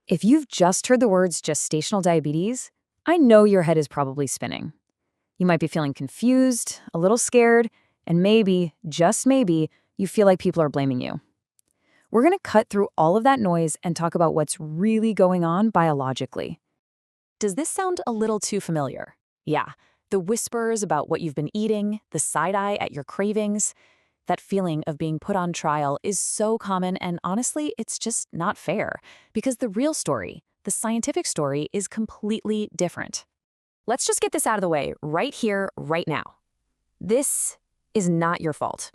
If you've just heard the words gestational diabetes, I know your head is probably spinning. You might be feeling confused, a little scared, and maybe, just maybe, you feel like people are blaming you. We're going to cut through all of that noise and talk about what's really going on biologically. Does this sound a little too familiar? Yeah, the whispers about what you've been eating, the side eye at your cravings. That feeling of being put on trial is so common, and honestly, it's just not fair, because the real story, the scientific story, is completely different. Let's just get this out of the way right here, right now. This is not your fault.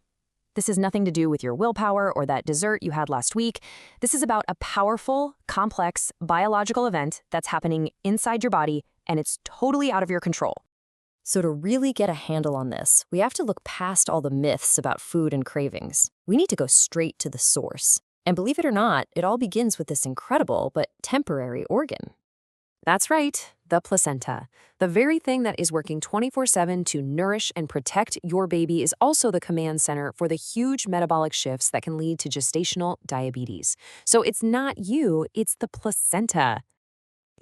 This has nothing to do with your willpower or that dessert you had last week. This is about a powerful, complex, biological event that's happening inside your body, and it's totally out of your control. So to really get a handle on this, we have to look past all the myths about food and cravings. We need to go straight to the source. And believe it or not, it all begins with this incredible but temporary organ. That's right, the placenta. The very thing that is working 24/7 to nourish and protect your baby is also the command center for the huge metabolic shifts that can lead to gestational diabetes. So it's not you, it's the placenta.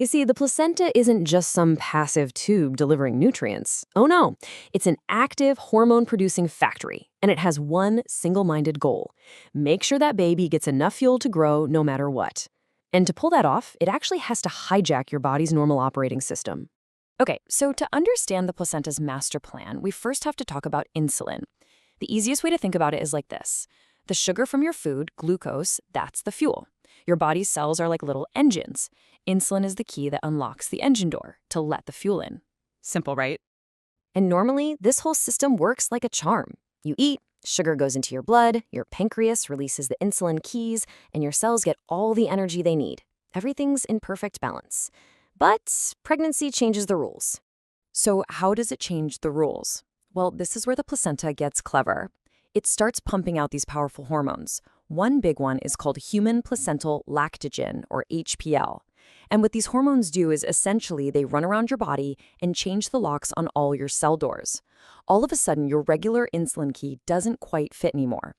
You see, the placenta isn't just some passive tube delivering nutrients. Oh no, it's an active hormone-producing factory, and it has one single-minded goal: make sure that baby gets enough fuel to grow no matter what. And to pull that off, it actually has to hijack your body's normal operating system. Okay, so to understand the placenta's master plan, we first have to talk about insulin. The easiest way to think about it is like this. The sugar from your food, glucose, that's the fuel. Your body's cells are like little engines. Insulin is the key that unlocks the engine door to let the fuel in. Simple, right? And normally, this whole system works like a charm. You eat, sugar goes into your blood, your pancreas releases the insulin keys, and your cells get all the energy they need. Everything's in perfect balance. But pregnancy changes the rules. So how does it change the rules? Well, this is where the placenta gets clever. It starts pumping out these powerful hormones. One big one is called human placental lactogen, or HPL. And what these hormones do is essentially they run around your body and change the locks on all your cell doors. All of a sudden, your regular insulin key doesn't quite fit anymore.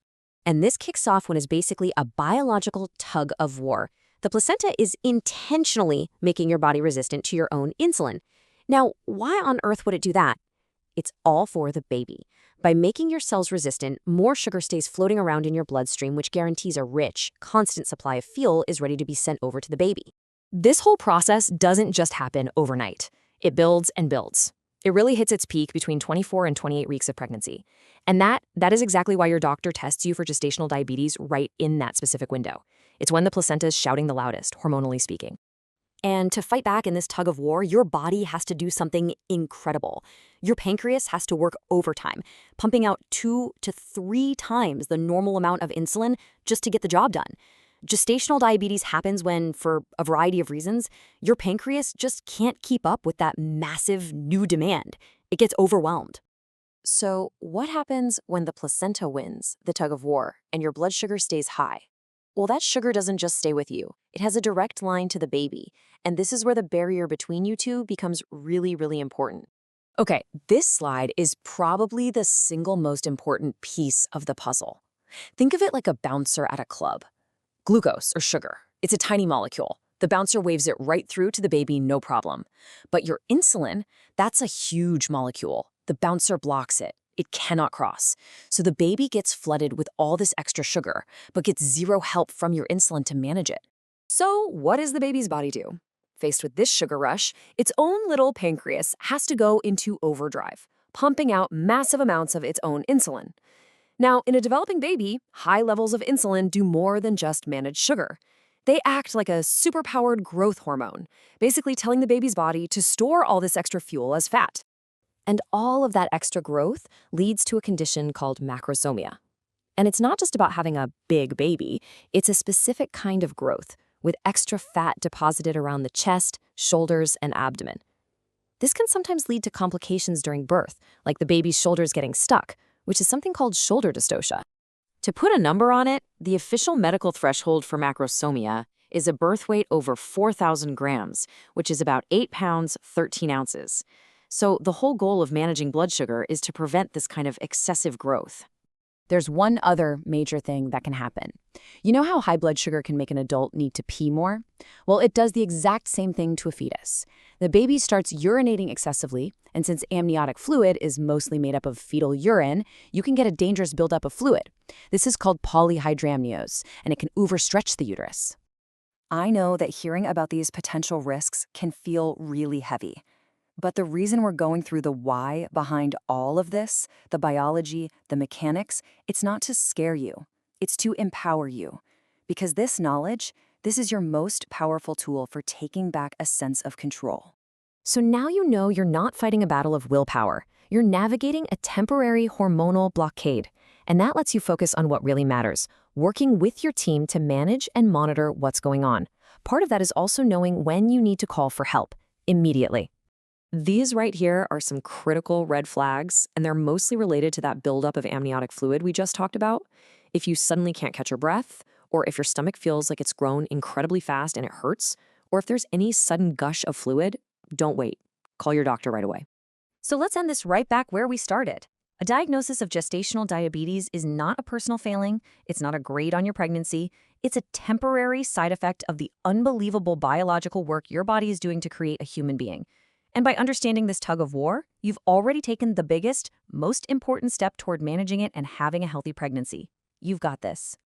And this kicks off when it's basically a biological tug of war. The placenta is intentionally making your body resistant to your own insulin. Now, why on earth would it do that? It's all for the baby. By making your cells resistant, more sugar stays floating around in your bloodstream, which guarantees a rich, constant supply of fuel is ready to be sent over to the baby. This whole process doesn't just happen overnight. It builds and builds. It really hits its peak between 24 and 28 weeks of pregnancy. And that is exactly why your doctor tests you for gestational diabetes right in that specific window. It's when the placenta is shouting the loudest, hormonally speaking. And to fight back in this tug of war, your body has to do something incredible. Your pancreas has to work overtime, pumping out 2 to 3 times the normal amount of insulin just to get the job done. Gestational diabetes happens when, for a variety of reasons, your pancreas just can't keep up with that massive new demand. It gets overwhelmed. So what happens when the placenta wins the tug of war and your blood sugar stays high? Well, that sugar doesn't just stay with you. It has a direct line to the baby. And this is where the barrier between you two becomes really, really important. Okay, this slide is probably the single most important piece of the puzzle. Think of it like a bouncer at a club. Glucose, or sugar, it's a tiny molecule. The bouncer waves it right through to the baby, no problem. But your insulin, that's a huge molecule. The bouncer blocks it. It cannot cross. So the baby gets flooded with all this extra sugar, but gets zero help from your insulin to manage it. So what does the baby's body do? Faced with this sugar rush, its own little pancreas has to go into overdrive, pumping out massive amounts of its own insulin. Now, in a developing baby, high levels of insulin do more than just manage sugar. They act like a superpowered growth hormone, basically telling the baby's body to store all this extra fuel as fat. And all of that extra growth leads to a condition called macrosomia. And it's not just about having a big baby, it's a specific kind of growth, with extra fat deposited around the chest, shoulders, and abdomen. This can sometimes lead to complications during birth, like the baby's shoulders getting stuck, which is something called shoulder dystocia. To put a number on it, the official medical threshold for macrosomia is a birth weight over 4,000 grams, which is about 8 pounds, 13 ounces. So the whole goal of managing blood sugar is to prevent this kind of excessive growth. There's one other major thing that can happen. You know how high blood sugar can make an adult need to pee more? Well, it does the exact same thing to a fetus. The baby starts urinating excessively, and since amniotic fluid is mostly made up of fetal urine, you can get a dangerous buildup of fluid. This is called polyhydramnios, and it can overstretch the uterus. I know that hearing about these potential risks can feel really heavy. But the reason we're going through the why behind all of this, the biology, the mechanics, it's not to scare you. It's to empower you. Because this knowledge, this is your most powerful tool for taking back a sense of control. So now you know you're not fighting a battle of willpower. You're navigating a temporary hormonal blockade. And that lets you focus on what really matters, working with your team to manage and monitor what's going on. Part of that is also knowing when you need to call for help, immediately. These right here are some critical red flags, and they're mostly related to that buildup of amniotic fluid we just talked about. If you suddenly can't catch your breath, or if your stomach feels like it's grown incredibly fast and it hurts, or if there's any sudden gush of fluid, don't wait. Call your doctor right away. So let's end this right back where we started. A diagnosis of gestational diabetes is not a personal failing. It's not a grade on your pregnancy. It's a temporary side effect of the unbelievable biological work your body is doing to create a human being. And by understanding this tug of war, you've already taken the biggest, most important step toward managing it and having a healthy pregnancy. You've got this.